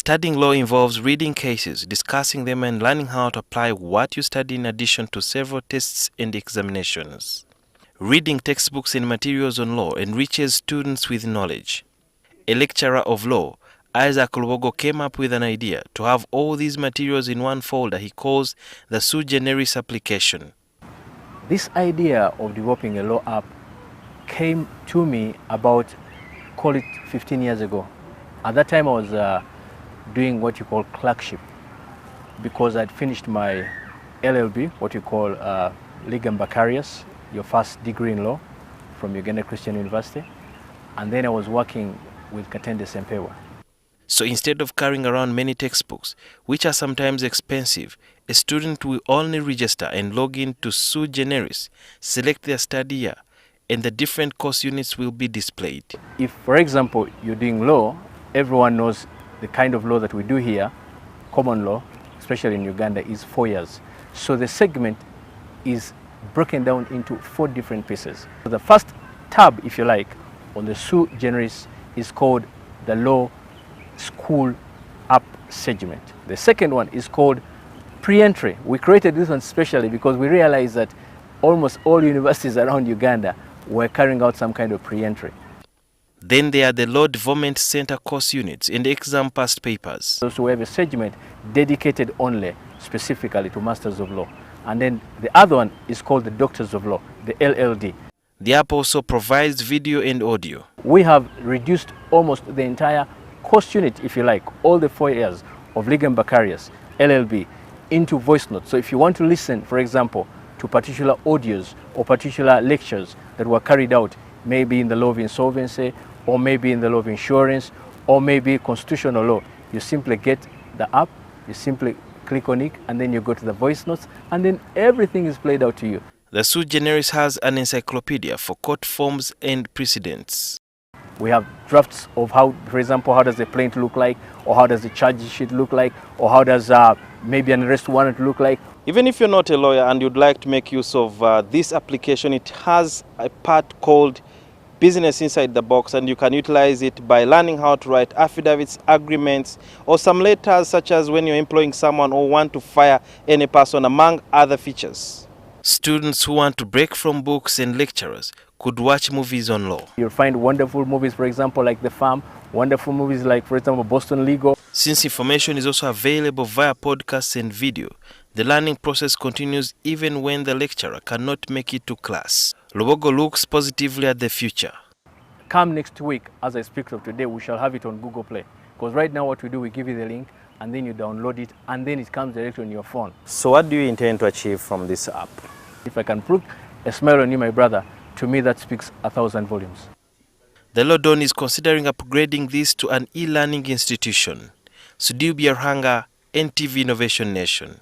Studying law involves reading cases, discussing them, and learning how to apply what you study in addition to several tests and examinations. Reading textbooks and materials on law enriches students with knowledge. A lecturer of law, Isaac Lubogo, came up with an idea to have all these materials in one folder he calls the Suigeneris application. This idea of developing a law app came to me about, call it 15 years ago. At that time I was doing what you call clerkship, because I'd finished my LLB, what you call Legum Baccalaureus, your first degree in law from Uganda Christian University, and then I was working with Katende Sempewa. So instead of carrying around many textbooks, which are sometimes expensive, a student will only register and log in to Suigeneris, select their study year, and the different course units will be displayed. If, for example, you're doing law, everyone knows the kind of law that we do here, common law, especially in Uganda, is 4 years. So the segment is broken down into 4 different pieces. So the first tab, if you like, on the Suigeneris is called the Law School App segment. The second one is called pre-entry. We created this one specially because we realized that almost all universities around Uganda were carrying out some kind of pre-entry. Then there are the Law Development Center course units and exam past papers. So we have a segment dedicated only specifically to Masters of Law. And then the other one is called the Doctors of Law, the LLD. The app also provides video and audio. We have reduced almost the entire course unit, if you like, all the 4 years of Legum Baccalaureus, LLB, into voice notes. So if you want to listen, for example, to particular audios or particular lectures that were carried out, maybe in the law of insolvency, or maybe in the law of insurance, or maybe constitutional law, you simply get the app, you simply click on it, and then you go to the voice notes, and then everything is played out to you. The Suigeneris has an encyclopedia for court forms and precedents. We have drafts of how, for example, how does the plaint look like, or how does the charge sheet look like, or how does maybe an arrest warrant look like. Even if you're not a lawyer and you'd like to make use of this application, it has a part called Business Inside the Box, and you can utilize it by learning how to write affidavits, agreements, or some letters, such as when you're employing someone or want to fire any person, among other features. Students who want to break from books and lecturers could watch movies on law. You'll find wonderful movies, for example, like The Farm, wonderful movies like, for example, Boston Legal. Since information is also available via podcasts and video, the learning process continues even when the lecturer cannot make it to class. Lubogo looks positively at the future. Come next week, as I speak of today, we shall have it on Google Play. Because right now what we do, we give you the link, and then you download it, and then it comes directly on your phone. So what do you intend to achieve from this app? If I can put a smile on you, my brother, to me that speaks 1,000 volumes. The Law Don is considering upgrading this to an e-learning institution. Sudiu Biarhanga, NTV Innovation Nation.